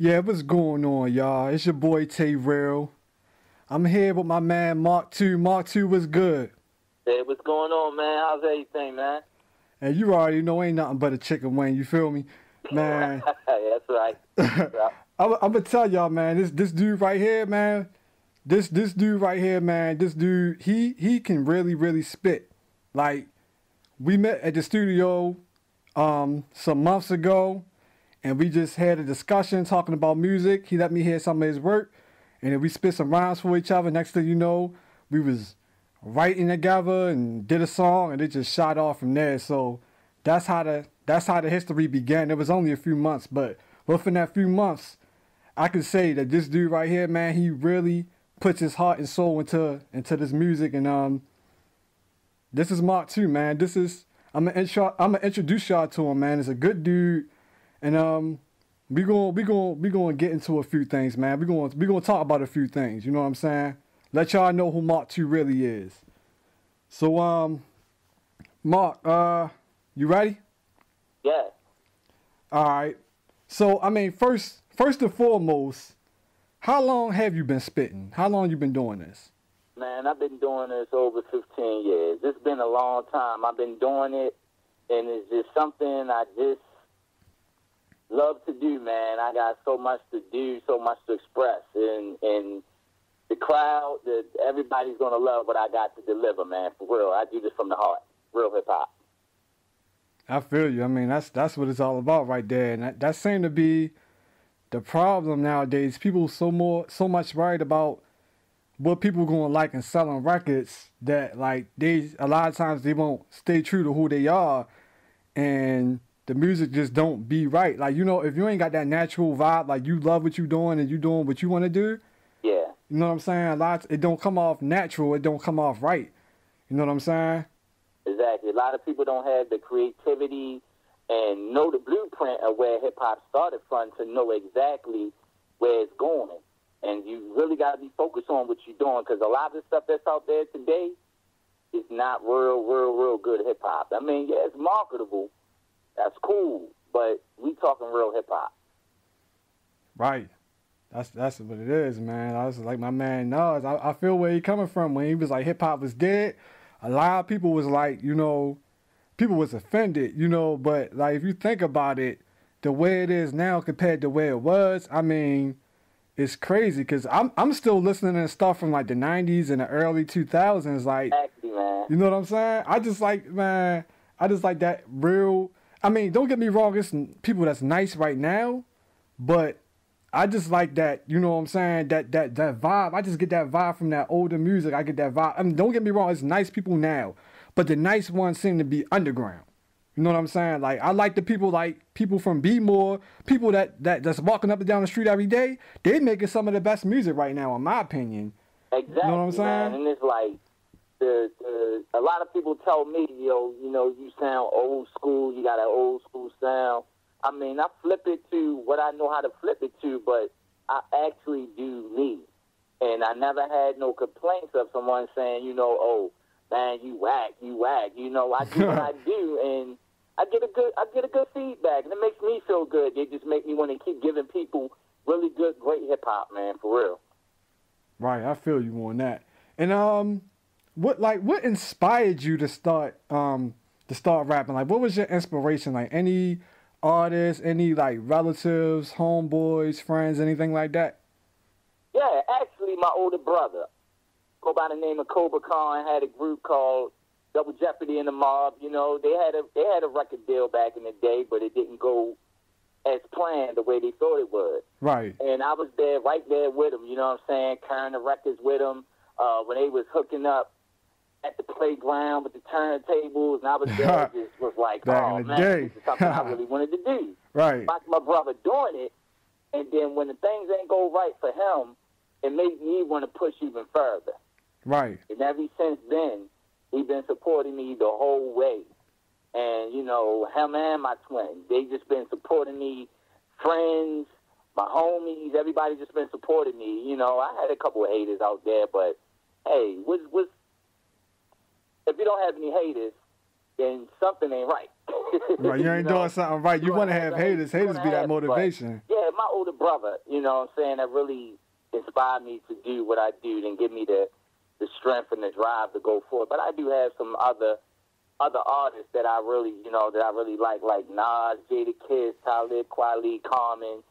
Yeah, what's going on, y'all? It's your boy Tay Real. I'm here with my man Mark2. Mark2 was good. Hey, what's going on, man? How's everything, man? And you already know ain't nothing but a chicken wing, you feel me? Man. That's right. Yeah. I'm gonna tell y'all, man, this dude right here, man. This dude right here, man, this dude, he can really spit. Like, we met at the studio some months ago, and we just had a discussion talking about music. He let me hear some of his work, and then we spit some rhymes for each other. Next thing you know, we was writing together and did a song, and it just shot off from there. So that's how the history began. It was only a few months, but within that few months, I can say that this dude right here, man, he really puts his heart and soul into this music. And this is Mark2, man. I'm gonna introduce y'all to him, man. It's a good dude, and we gonna get into a few things, man. We gonna talk about a few things. You know what I'm saying? Let y'all know who Mark2 really is. So Mark, you ready? Yeah. All right. So I mean, first and foremost, how long have you been spitting? How long you been doing this? Man, I've been doing this over 15 years. It's been a long time. I've been doing it, and it's just something I just love to do, man. I got so much to do, so much to express, and the crowd, everybody's going to love what I got to deliver, man, for real. I do this from the heart, real hip-hop. I feel you. I mean, that's what it's all about right there. And that seemed to be the problem nowadays. People so much worried about what people going to like and selling records that, like, a lot of times they won't stay true to who they are, and the music just don't be right. Like, you know, if you ain't got that natural vibe, like you love what you doing and you doing what you want to do, yeah, you know what I'm saying? It don't come off natural. It don't come off right. You know what I'm saying? Exactly. A lot of people don't have the creativity and know the blueprint of where hip-hop started from to know exactly where it's going. And you really got to be focused on what you're doing, because a lot of the stuff that's out there today is not real good hip-hop. I mean, yeah, it's marketable. That's cool. But we talking real hip-hop. Right. That's what it is, man. I was like, my man knows. I feel where he coming from. When he was like, hip-hop was dead, a lot of people was like, you know, people was offended, you know, but like if you think about it, the way it is now compared to where it was, I mean, it's crazy, because I'm still listening to stuff from like the 90s and the early 2000s, like, Exactly, man. you know what I'm saying? I just like that real, I mean, don't get me wrong, it's people that's nice right now, but I just like that, you know what I'm saying, that vibe. I just get that vibe from that older music. I get that vibe. I mean, don't get me wrong, it's nice people now, but the nice ones seem to be underground. You know what I'm saying? Like, I like the people, like people from B-More, people that's walking up and down the street every day. They making some of the best music right now, in my opinion. Exactly, you know what I'm saying? Man. And it's like, a lot of people tell me, you know, you sound old school. You got an old school sound. I mean, I flip it to what I know how to flip it to, but I actually do me. And I never had no complaints of someone saying, you know, oh, man, you whack. You know, I do what I do, and I get a good feedback, and it makes me feel good. They just make me want to keep giving people really good, great hip-hop, man, for real. Right, I feel you on that. And what inspired you to start rapping? Like, what was your inspiration? Like, any artists, any like relatives, homeboys, friends, anything like that? Yeah, actually, my older brother, go by the name of Cobra Khan, had a group called Double Jeopardy and the Mob. You know, they had a record deal back in the day, but it didn't go as planned the way they thought it would. Right. And I was there, right there with them. You know what I'm saying? Carrying the records with them when they was hooking up at the playground with the turntables, and I was there. Just was like, oh man, this is something I really wanted to do. Right. Watch my brother doing it, and then when the things ain't go right for him, it made me want to push even further. Right. And ever since then, he's been supporting me the whole way. And, you know, him and my twin, they just been supporting me. Friends, my homies, everybody just been supporting me. You know, I had a couple of haters out there, but, hey, if you don't have any haters, then something ain't right. Right, you ain't doing something right. You want to have haters. Haters be that motivation. But, yeah, my older brother, you know what I'm saying, that really inspired me to do what I do and give me the strength and the drive to go forward. But I do have some other artists that I really, like Nas, Jada Kiss, Talib Kweli, Common,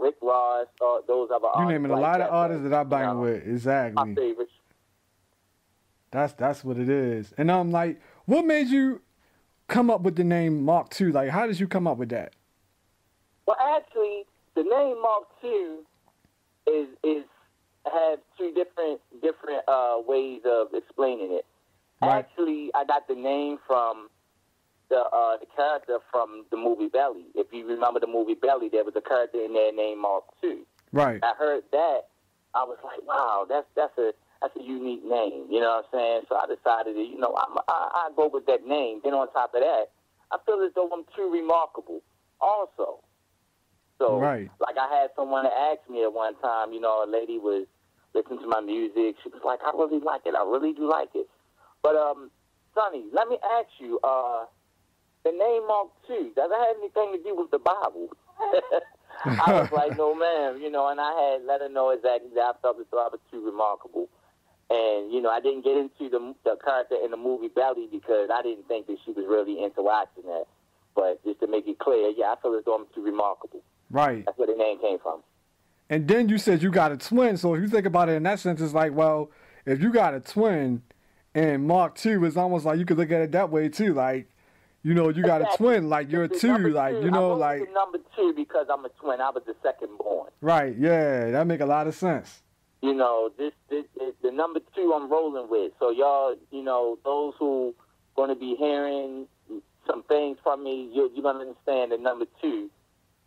Rick Ross, those other artists. You naming a lot of artists that I bang with. Exactly. My favorites. That's what it is. And I'm like, what made you come up with the name Mark2? Like, how did you come up with that? Well, actually, the name Mark2 is have two different ways of explaining it. Right. Actually, I got the name from the character from the movie Belly. If you remember the movie Belly, there was a character in there named Mark2. Right. I heard that, I was like, wow, that's a unique name. You know what I'm saying? So I decided that, I go with that name. Then on top of that, I feel as though I'm too remarkable also. So, right. Like I had someone that asked me at one time, a lady was listening to my music. She was like, I really like it. I really do like it. But, Sonny, let me ask you, the name Mark2, does it have anything to do with the Bible? I was like, no, ma'am, and I had let her know exactly that I felt as though I was too remarkable. And, I didn't get into the character in the movie Belly because I didn't think that she was really into watching that. But just to make it clear, yeah, I feel as though I'm too remarkable. Right. That's where the name came from. And then you said you got a twin, so if you think about it in that sense, it's like, well, if you got a twin and Mark2, it's almost like you could look at it that way too. Like, you got a twin, like you're a two, like, I like. the number 2 because I'm a twin. I was the second born. Right, yeah, that make a lot of sense. The number 2 I'm rolling with. So y'all, those who going to be hearing some things from me, you're going to understand that number 2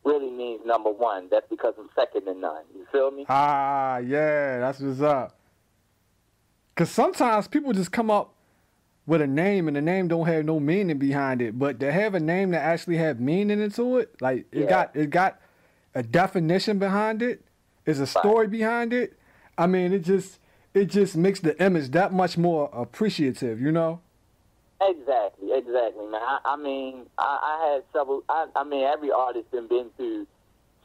really means number 1. That's because I'm second to none. You feel me? Ah, yeah, that's what's up. Because sometimes people just come up with a name and the name don't have no meaning behind it, but to have a name that actually have meaning into it, like it got a definition behind it, is a story behind it. I mean, it just makes the image that much more appreciative, Exactly, man. I had several. Every artist has been through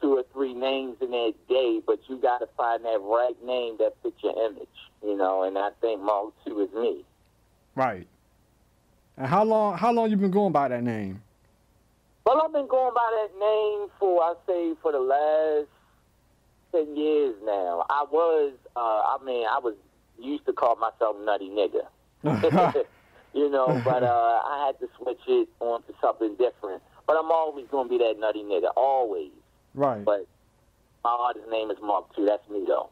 2 or 3 names in their day, but you got to find that right name that fits your image, And I think Mark2 is me. Right. And how long you been going by that name? Well, I've been going by that name for the last 10 years now. I was used to call myself Nutty Nigga. But I had to switch it on to something different. But I'm always going to be that Nutty Nigga, always. Right. But my artist name is Mark2. That's me, though.